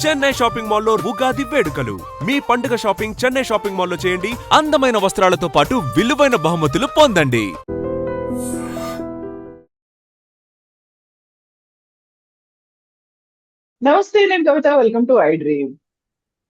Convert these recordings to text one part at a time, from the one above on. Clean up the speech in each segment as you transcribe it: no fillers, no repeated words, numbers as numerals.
Chennai shopping మాల్లో ఉగాది వేడుకలు. మీ పండుగ షాపింగ్ చెన్నై షాపింగ్ మాల్లో చేయండి. అందమైన వస్త్రాలతో పాటు విలువైన బహుమతులు పొందండి. నమస్తే, నేను Kavitha. Welcome to I dream.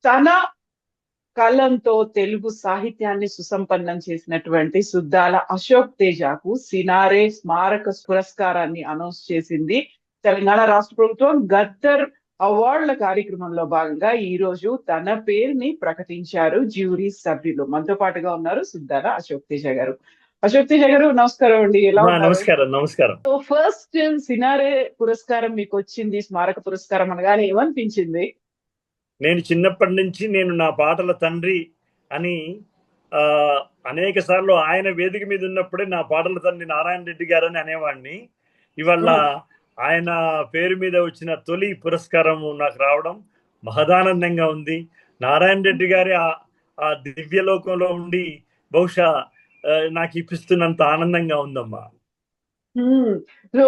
తన కలంతో తెలుగు సాహిత్యాన్ని సుసంపన్నం చేసినటువంటి సుద్దాల అశోక్ తేజకు సినారే స్మారక పురస్కారాన్ని అనౌన్స్ చేసింది తెలంగాణ రాష్ట్ర ప్రభుత్వం. గద్దర్ అవార్డుల కార్యక్రమంలో భాగంగా ఈ రోజు తన పేరుని ప్రకటించారు జ్యూరీ సభ్యులు. మనతో పాటుగా ఉన్నారు సుద్దాల అశోక్ తేజ గారు. అశోక్ తేజ గారు, నమస్కారం అండి. ఎలా ఉన్నారు? నమస్కారం. నమస్కారం. సో ఫస్ట్ సినారే పురస్కారం మీకు వచ్చింది, స్మారక పురస్కారం అనగానే ఏమనిపించింది? నేను చిన్నప్పటి నుంచి నేను నా పాటల తండ్రి అని అనేక సార్లు ఆయన వేదిక మీద ఉన్నప్పుడే నా పాటల తండ్రి నారాయణ రెడ్డి గారు అని అనేవాడిని. ఇవాళ ఆయన పేరు మీద వచ్చిన తొలి పురస్కారం నాకు రావడం మహదానందంగా ఉంది. నారాయణ రెడ్డి గారి ఆ దివ్యలోకంలో ఉండి బహుశా నాకు ఇప్పిస్తున్నంత ఆనందంగా ఉందమ్మా. సో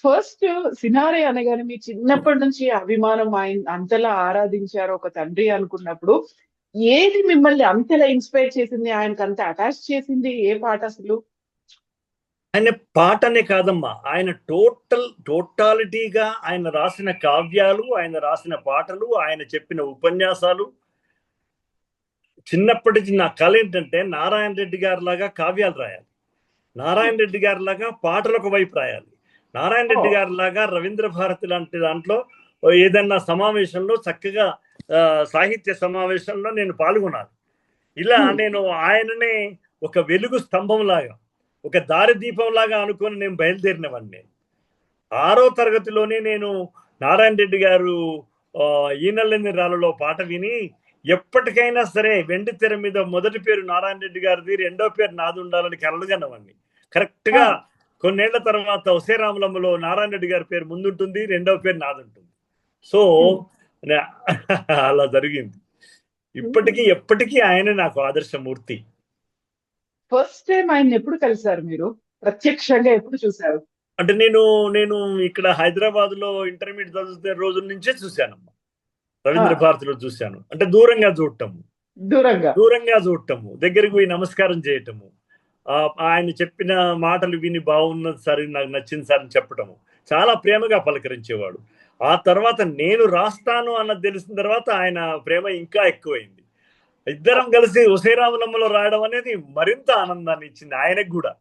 ఫస్ట్ సినారే అనగానే మీ చిన్నప్పటి నుంచి అభిమానం, ఆయన అంతలా ఆరాధించారు ఒక తండ్రి అనుకున్నప్పుడు, ఏది మిమ్మల్ని అంతలా ఇన్స్పైర్ చేసింది, ఆయనకు అంత అటాచ్ చేసింది? ఏ పాట అసలు? ఆయన పాటనే కాదమ్మా, ఆయన టోటాలిటీగా ఆయన రాసిన కావ్యాలు, ఆయన రాసిన పాటలు, ఆయన చెప్పిన ఉపన్యాసాలు. చిన్నప్పటి నుంచి నా కళ ఏంటంటే నారాయణ రెడ్డి గారి లాగా కావ్యాలు రాయాలి, నారాయణ రెడ్డి గారి లాగా పాటలు ఒక వైపు రాయాలి, నారాయణ రెడ్డి గారి లాగా రవీంద్ర భారతి లాంటి దాంట్లో ఏదన్నా సమావేశంలో చక్కగా సాహిత్య సమావేశంలో నేను పాల్గొనాలి. ఇలా నేను ఆయననే ఒక వెలుగు స్తంభం లాగా, ఒక దారి దీపం లాగా అనుకొని నేను బయలుదేరినవాడిని. నేను 6వ తరగతిలోనే నేను నారాయణ రెడ్డి గారు ఈనెల్లని రాళ్ళలో పాట విని ఎప్పటికైనా సరే వెండి తెర మీద మొదటి పేరు నారాయణ రెడ్డి గారిది, రెండో పేరు నాది ఉండాలని కలలుగన్నవాడిని. కరెక్ట్ గా కొన్నేళ్ల తర్వాత ఒసేరాములమ్మలో నారాయణ రెడ్డి గారి పేరు ముందుంటుంది, రెండవ పేరు నాది ఉంటుంది. సో అలా జరిగింది. ఎప్పటికీ ఆయన నాకు ఆదర్శమూర్తి. ఫస్ట్ టైం ఆయన ఎప్పుడు కలిసారు మీరు? ప్రత్యక్షంగా ఎప్పుడు చూసారు? అంటే నేను ఇక్కడ హైదరాబాద్ లో ఇంటర్మీడియట్ చదువుతున్న రోజుల నుంచే చూశానమ్మా. రవీంద్ర భారతిలో చూశాను. అంటే దూరంగా చూడటము, దగ్గరికి పోయి నమస్కారం చేయటము, ఆయన చెప్పిన మాటలు విని బాగున్నది సార్, నాకు నచ్చింది సార్ అని చెప్పటము, చాలా ప్రేమగా పలకరించేవాడు. ఆ తర్వాత నేను రాస్తాను అన్నది తెలిసిన తర్వాత ఆయన ప్రేమ ఇంకా ఎక్కువైంది. ఇద్దరం కలిసి ఒసేరాములమ్మలో రాయడం అనేది మరింత ఆనందాన్ని ఇచ్చింది ఆయనకు కూడా.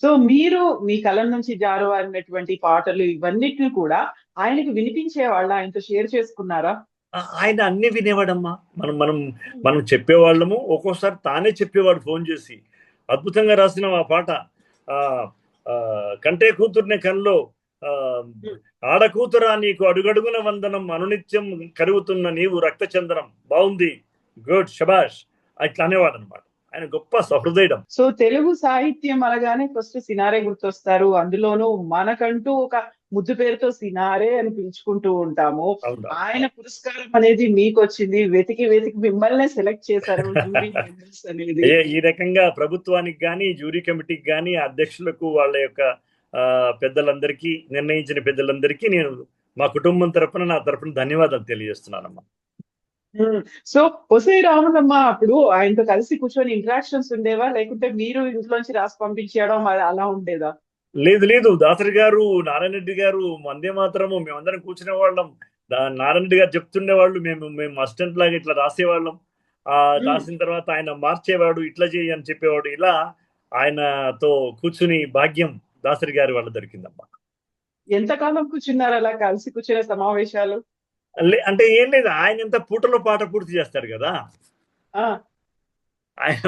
సో మీరు మీ కలం నుంచి జారువారినటువంటి పాటలు ఇవన్నిటిని కూడా ఆయనకు వినిపించేవాళ్ళ, ఆయనతో షేర్ చేసుకున్నారా? ఆయన అన్ని వినేవాడమ్మా. మనం చెప్పేవాళ్ళము, ఒక్కోసారి తానే చెప్పేవాడు ఫోన్ చేసి. అద్భుతంగా రాసిన ఆ పాట కంటే కూతుర్నే కన్లో ఆడకూతురా నీకు అడుగడుగున వందనం, అనునిత్యం కరుగుతున్న నీవు రక్తచందనం, బాగుంది, గుడ్, శబాష్, ఇట్లా అనేవాడు అనమాట. ఆయన గొప్ప సహృదయం. సో తెలుగు సాహిత్యం అనగానే ఫస్ట్ సినారే గుర్తొస్తారు. అందులోనూ మనకంటూ ఒక ముద్దు పేరుతో సినారే అని పిలుచుకుంటూ ఉంటాము. ఆయన పురస్కారం అనేది మీకు వచ్చింది, వెతికి మిమ్మల్ని సెలెక్ట్ చేశారు అనేది. ఈ రకంగా ప్రభుత్వానికి గాని, జ్యూరీ కమిటీకి గాని, అధ్యక్షులకు, వాళ్ళ యొక్క పెద్దలందరికీ, నిర్ణయించిన పెద్దలందరికీ నేను మా కుటుంబం తరపున, నా తరపున ధన్యవాదాలు తెలియజేస్తున్నానమ్మా. సో ఒసేరాములమ్మ అప్పుడు ఆయనతో కలిసి కూర్చొని ఇంటరాక్షన్స్ ఉండేవా, లేకుంటే మీరు ఇంట్లోంచి రాసి పంపించడం అలా ఉండేదా? లేదు, దాసరి గారు, నారాయణ రెడ్డి గారు, వందే మాత్రము మేమందరం కూర్చునే వాళ్ళం. నారాయణ రెడ్డి గారు చెప్తుండేవాళ్ళు, మేము అసిస్టెంట్ లాగా ఇట్లా రాసేవాళ్ళం. రాసిన తర్వాత ఆయన మార్చేవాడు, ఇట్లా చేయి అని చెప్పేవాడు. ఇలా ఆయనతో కూర్చుని భాగ్యం దాసరి గారి వాళ్ళు దొరికిందమ్మా. ఎంతకాలం కూర్చున్నారు అలా కలిసి కూర్చునే సమావేశాలు? అంటే ఏం లేదు, ఆయన ఎంత పూటలో పాట పూర్తి చేస్తారు కదా, ఆయన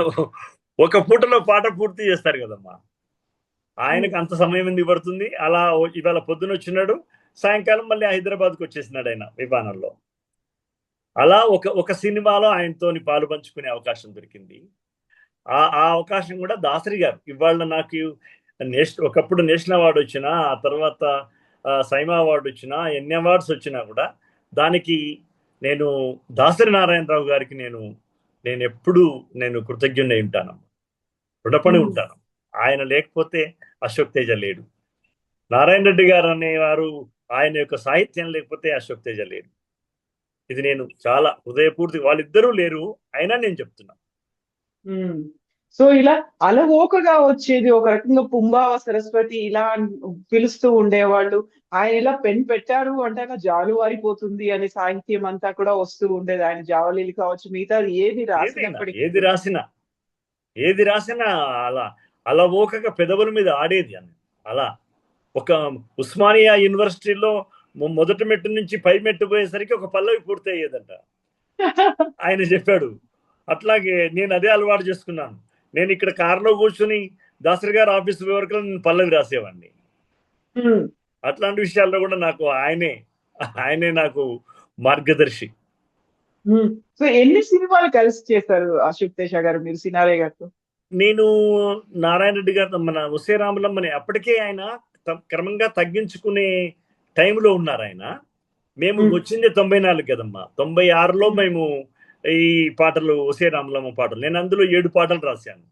ఒక పూటలో పాట పూర్తి చేస్తారు కదమ్మా. ఆయనకు అంత సమయం ఎందుకు పడుతుంది? అలా ఇవాళ పొద్దున వచ్చినాడు, సాయంకాలం మళ్ళీ హైదరాబాద్కి వచ్చేసినాడు ఆయన విమానంలో. అలా ఒక సినిమాలో ఆయనతోని పాలు పంచుకునే అవకాశం దొరికింది. ఆ అవకాశం కూడా దాసరి గారు ఇవాళ నాకు ఒకప్పుడు నేషనల్ అవార్డు వచ్చినా, ఆ తర్వాత సైమా అవార్డు వచ్చినా, ఎన్ని అవార్డ్స్ వచ్చినా కూడా దానికి నేను దాసరి నారాయణరావు గారికి నేను ఎప్పుడు కృతజ్ఞుడై ఉంటాను, రుణపడి ఉంటాను. ఆయన లేకపోతే అశోక్ తేజ లేడు. నారాయణ రెడ్డి గారు అనేవారు ఆయన యొక్క సాహిత్యం లేకపోతే అశోక్ తేజ లేరు. ఇది నేను చాలా హృదయపూర్తి, వాళ్ళిద్దరూ లేరు అయినా నేను చెప్తున్నా. సో ఇలా అలవోకగా వచ్చేది ఒక రకంగా పుంబావ సరస్వతి ఇలా పిలుస్తూ ఉండేవాళ్ళు. ఆయన ఇలా పెన్ పెట్టారు అంటే అలా జాలువారిపోతుంది అనే సాహిత్యం అంతా కూడా వస్తూ ఉండేది. ఆయన జావలీలు కావచ్చు, మిగతా ఏది రాసినప్పటికీ ఏది రాసినా అలా అలవోకగా పెదవుల మీద ఆడేది అని. అలా ఒక ఉస్మానియా యూనివర్సిటీలో మొదటి మెట్టు నుంచి పై మెట్టు పోయేసరికి ఒక పల్లవి పూర్తి అయ్యేదంట. ఆయన చెప్పాడు. అట్లాగే నేను అదే అలవాటు చేసుకున్నాను. నేను ఇక్కడ కారులో కూర్చుని దాసరి గారు ఆఫీస్ వరకు నేను పల్లవి రాసేవాడిని. అట్లాంటి విషయాల్లో కూడా నాకు ఆయనే నాకు మార్గదర్శి. సో ఎన్ని సినిమాలు కలిసి చేశారు అశోక్ తేజ గారు మీరు సినారే గారితో? నేను నారాయణ రెడ్డి గారితో, మన ఉసే రామలమ్మని అప్పటికే ఆయన క్రమంగా తగ్గించుకునే టైంలో ఉన్నారు ఆయన. మేము వచ్చింది 94 కదమ్మా. 96లో మేము ఈ పాటలు ఉసే రామలమ్మ పాటలు, నేను అందులో 7 పాటలు రాశాను.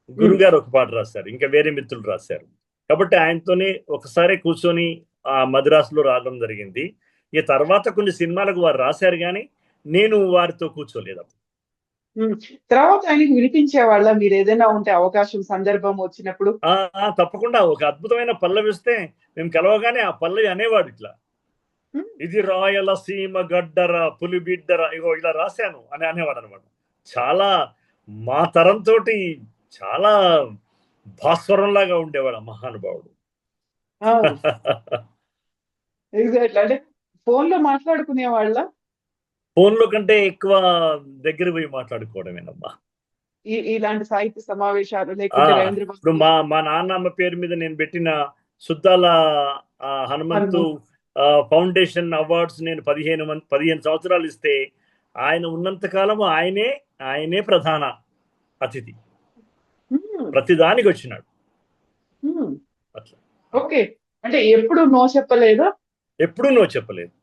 గురుగారు ఒక పాట రాశారు, ఇంకా వేరే మిత్రులు రాశారు. కాబట్టి ఆయనతోనే ఒకసారి కూర్చొని ఆ మద్రాసులో రావడం జరిగింది. ఇక తర్వాత కొన్ని సినిమాలకు వారు రాశారు కానీ నేను వారితో కూర్చోలేదు. తర్వాత ఆయనకి వినిపించే వాళ్ళ మీరు ఏదైనా ఉంటే అవకాశం సందర్భం వచ్చినప్పుడు? తప్పకుండా. ఒక అద్భుతమైన పల్లవి వస్తే మేము కలవగానే ఆ పల్లవి అనేవాడు ఇట్లా, ఇది రాయలసీమ గడ్డరా పులి బిడ్డరా, ఇగో ఇలా రాశాను అని అనేవాడు అనమాట. చాలా మా తరంతో చాలా భాస్వరంలాగా ఉండేవాడు మహానుభావుడు. అంటే ఫోన్ లో మాట్లాడుకునే వాళ్ళ? ఫోన్ లో కంటే ఎక్కువ దగ్గర పోయి మాట్లాడుకోవడమేనమ్మా. ఇలాంటి సాహిత్య సమావేశాలు లేకపోతే ఇప్పుడు మా నాన్నమ్మ పేరు మీద నేను పెట్టిన సుద్దాల హనుమంతు ఫౌండేషన్ అవార్డ్స్ నేను 15 సంవత్సరాలు ఇస్తే ఆయన ఉన్నంత కాలం ఆయనే ప్రధాన అతిథి. ప్రతిదానికి వచ్చినాడు. ఓకే, అంటే ఎప్పుడు నో చెప్పలేదా? ఎప్పుడు నో చెప్పలేదు.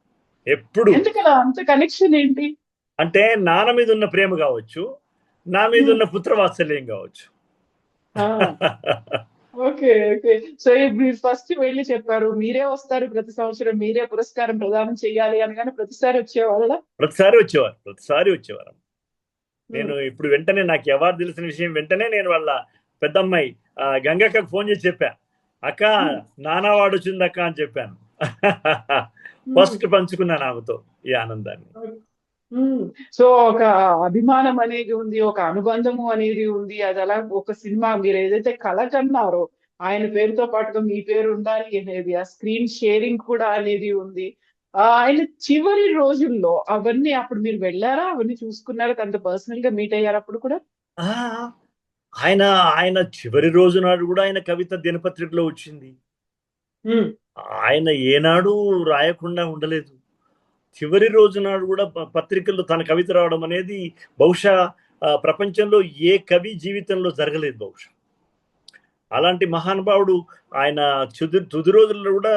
ఎప్పుడు. ఎందుకలా అంత కనెక్షన్ ఏంటి? అంటే నాన్న మీద ఉన్న ప్రేమ కావచ్చు, నా మీద ఉన్న పుత్రవాత్సల్యం కావచ్చు. Okay okay. సో మీరు ఫస్ట్ వెళ్ళి చెప్పారు, మీరే వస్తారు ప్రతి సంవత్సరం, మీరే పురస్కారం ప్రదానం చేయాలి అనగానే ప్రతిసారి వచ్చేవాళ్ళ? ప్రతిసారి వచ్చేవారు. నేను ఇప్పుడు వెంటనే నాకు అవార్డు తెలిసిన విషయం వెంటనే నేను వాళ్ళ పెద్దమ్మాయి గంగక్కకు ఫోన్ చేసి చెప్పా, అక్క నానా అవార్డు వచ్చింది అక్క అని చెప్పాను. ఫస్ట్ పంచుకున్నాను ఆమెతో ఈ ఆనందాన్ని. సో ఒక అభిమానం అనేది ఉంది, ఒక అనుబంధము అనేది ఉంది. అది అలా ఒక సినిమా మీరు ఏదైతే కళ కన్నారో ఆయన పేరుతో పాటుగా మీ పేరు ఉండాలి అనేది, ఆ స్క్రీన్ షేరింగ్ కూడా అనేది ఉంది. ఆయన చివరి రోజుల్లో అవన్నీ అప్పుడు మీరు వెళ్ళారా, అవన్నీ చూసుకున్నారా, తనతో పర్సనల్ గా మీట్ అయ్యారు అప్పుడు కూడా? ఆయన చివరి రోజు నాడు కూడా ఆయన కవిత దినపత్రికలో వచ్చింది. ఆయన ఏనాడు రాయకుండా ఉండలేదు. చివరి రోజు నాడు కూడా పత్రికల్లో తన కవిత రావడం అనేది బహుశా ప్రపంచంలో ఏ కవి జీవితంలో జరగలేదు బహుశా. అలాంటి మహానుభావుడు ఆయన తుది రోజుల్లో కూడా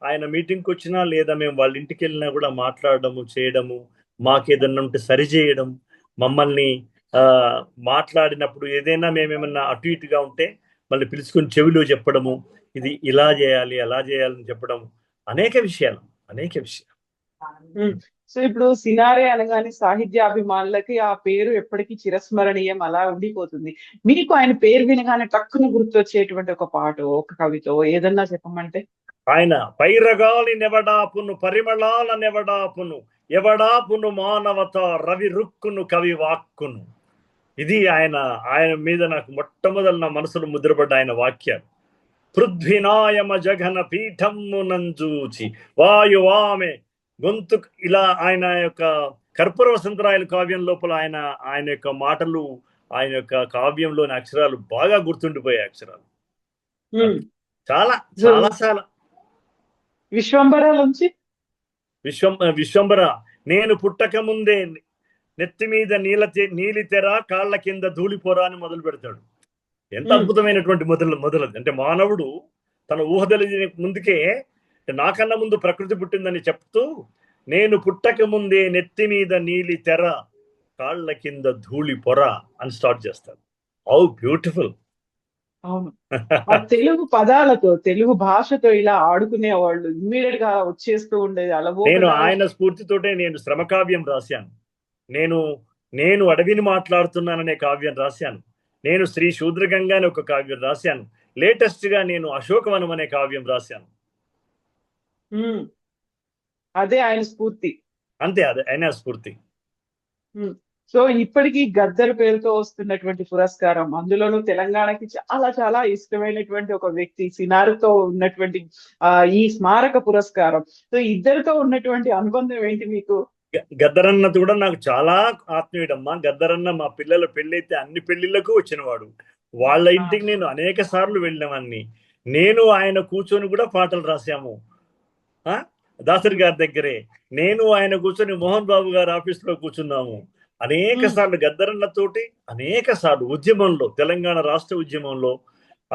ఆయన మీటింగ్కి వచ్చినా లేదా మేము వాళ్ళ ఇంటికి వెళ్ళినా కూడా మాట్లాడడము, చేయడము, మాకేదన్నా ఉంటే సరిచేయడం, మమ్మల్ని మాట్లాడినప్పుడు ఏదైనా మేమేమన్నా అటు ఇటుగా ఉంటే మళ్ళీ పిలుచుకొని చెవిలో చెప్పడము, ఇది ఇలా చేయాలి అలా చేయాలని చెప్పడం, అనేక విషయాలు. సో ఇప్పుడు సినారే అనగానే సాహిత్య అభిమానులకి ఆ పేరు ఎప్పటికీ చిరస్మరణీయం, అలా ఉండిపోతుంది. మీకు ఆయన పేరు వినగానే టక్కున గుర్తొచ్చేటువంటి ఒక పాట, ఒక కవితో ఏదన్నా చెప్పమంటే? ఆయన పైరగాలి నెవడాపును పరిమళాల నెవడాపును ఎవడాపును మానవత రవి రుక్కును కవి వాక్కును. ఇది ఆయన మీద నాకు మొట్టమొదటి నా మనసులో ముద్రపడ్డ ఆయన వాక్యాలు. పృథ్వీనాయమ జఘన పీఠమ్ము నంజూచి వాయువామె గొంతు, ఇలా ఆయన యొక్క కర్పూర వసంతరాయలు కావ్యం లోపల ఆయన యొక్క మాటలు, ఆయన యొక్క కావ్యంలోని అక్షరాలు బాగా గుర్తుండిపోయే అక్షరాలు. చాలా చాలా చాలా. విశ్వంబర నుంచి విశ్వంబర, నేను పుట్టక ముందే నెత్తి మీద నీలి తెర కాళ్ల కింద ధూళిపోరా అని మొదలు పెడతాడు. ఎంత అద్భుతమైనటువంటి మొదలది. అంటే మానవుడు తన ఊహ తెలియని ముందుకే నాకన్నా ముందు ప్రకృతి పుట్టిందని చెప్తూ, నేను పుట్టక ముందే నెత్తి మీద నీలి తెర కాళ్ల కింద ధూళి పొర అని స్టార్ట్ చేస్తాడు. How beautiful. అవును. ఆ తెలుగు పదాలతో, తెలుగు భాషతో ఇలా ఆడుకునేవాళ్ళు. ఇమ్మీడియేట్ గా వచ్చేస్తూ ఉండేది. నేను అలవోకగా ఆయన స్ఫూర్తితోటే నేను శ్రమకావ్యం రాశాను. నేను నేను అడవిని మాట్లాడుతున్నాననే కావ్యం రాశాను. నేను శ్రీ శూద్రగంగా అనే ఒక కావ్యం రాశాను. లేటెస్ట్ గా నేను అశోకవనం అనే కావ్యం రాశాను. హ్మ్. అదే ఆయన స్ఫూర్తి. అంతే, అదే ఆయన స్ఫూర్తి. హ్మ్. సో, ఇప్పటికి గద్దర్ పేరుతో వస్తున్నటువంటి పురస్కారం, అందులోనూ తెలంగాణకి చాలా చాలా ఇష్టమైనటువంటి ఒక వ్యక్తి సినారెతో ఉన్నటువంటి ఈ స్మారక పురస్కారం. సో, ఇద్దరితో ఉన్నటువంటి అనుబంధం ఏంటి మీకు? గద్దరన్న కూడా నాకు చాలా ఆత్మీయుడమ్మా. గద్దరన్న మా పిల్లల పెళ్ళైతే అన్ని పెళ్లిళ్లకు వచ్చినవాడు. వాళ్ళ ఇంటికి నేను అనేక సార్లు వెళ్ళినవాన్ని. నేను ఆయన కూర్చొని కూడా పాటలు రాశాము. దాసరి గారి దగ్గరే నేను ఆయన కూర్చొని మోహన్ బాబు గారి ఆఫీస్ లో కూర్చున్నాము. అనేక సార్లు గద్దరన్నతోటి అనేక సార్లు ఉద్యమంలో, తెలంగాణ రాష్ట్ర ఉద్యమంలో,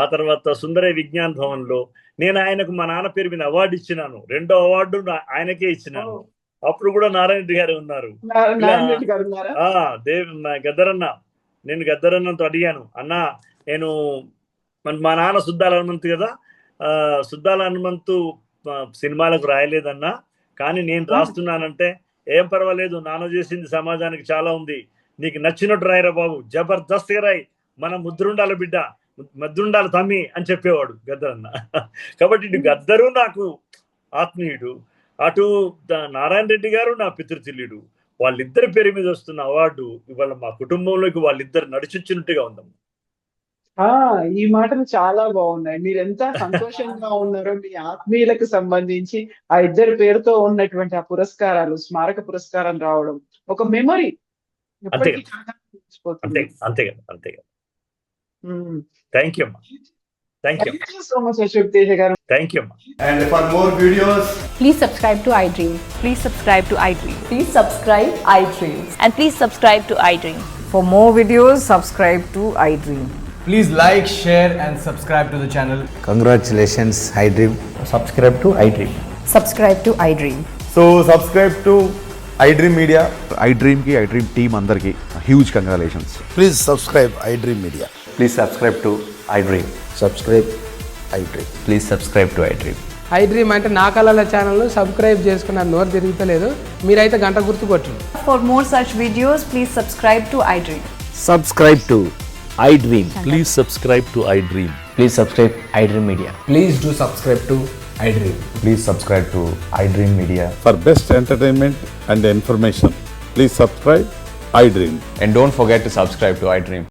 ఆ తర్వాత సుందరయ్య విజ్ఞాన్ భవన్ లో నేను ఆయనకు మా నాన్న పేరు మీద అవార్డు ఇచ్చినాను. 2వ అవార్డు ఆయనకే ఇచ్చినాను. అప్పుడు కూడా నారాయణ రెడ్డి గారు ఉన్నారు. గద్దరన్న, నేను గద్దరన్నతో అడిగాను, అన్నా నేను మా నాన్న సుద్దాల హనుమంతు కదా, సుద్దాల హనుమంతు సినిమాలకు రాయలేదన్నా, కానీ నేను రాస్తున్నానంటే ఏం పర్వాలేదు, నాన్న చేసింది సమాజానికి చాలా ఉంది, నీకు నచ్చినట్టు రాయరా బాబు, జబర్దస్త్గా రాయి, మన ముద్రుండాల బిడ్డ, ముద్రుండాల తమ్మి అని చెప్పేవాడు గద్దరన్న. కాబట్టి ఇటు గద్దరు నాకు ఆత్మీయుడు, అటు నారాయణ రెడ్డి గారు నా పితృతుల్యుడు. వాళ్ళిద్దరి పేరు మీద వస్తున్న అవార్డు ఇవాళ మా కుటుంబంలోకి వాళ్ళిద్దరు నడిచొచ్చినట్టుగా ఉందమ్మా. ఈ మాటలు చాలా బాగున్నాయి. మీరు ఎంత సంతోషంగా ఉన్నారో మీ ఆత్మీయులకు సంబంధించి ఆ ఇద్దరి పేరుతో ఉన్నటువంటి ఆ పురస్కారాలు, స్మారక పురస్కారం రావడం ఒక మెమరీ. అంతే కదా. థ్యాంక్ యూ అమ్మా. Thank you so much, Ashok Teja garu. Thank you. And for more videos, please subscribe to iDream. Please subscribe to iDream. Please subscribe iDream. And please subscribe to iDream. For more videos, subscribe to iDream. please like, share and subscribe to the channel. Congratulations, iDream. Subscribe to iDream. Subscribe to iDream. So subscribe to iDream Media. iDream ki iDream team andarki huge congratulations. Please subscribe iDream Media. Please subscribe to iDream. Subscribe iDream. Please subscribe to iDream. iDream అంటే నా కళల ఛానల్ను subscribe చేసుకున్న నోరు తిరుగుతలేదు, మీరైతే గంట గుర్తు కొట్టండి. For more such videos, please subscribe to iDream. Subscribe to iDream. Please subscribe to iDream. Please subscribe iDream Media. Please do subscribe to iDream. Please subscribe to iDream Media. For best entertainment and information, please subscribe iDream. And don't forget to subscribe to iDream.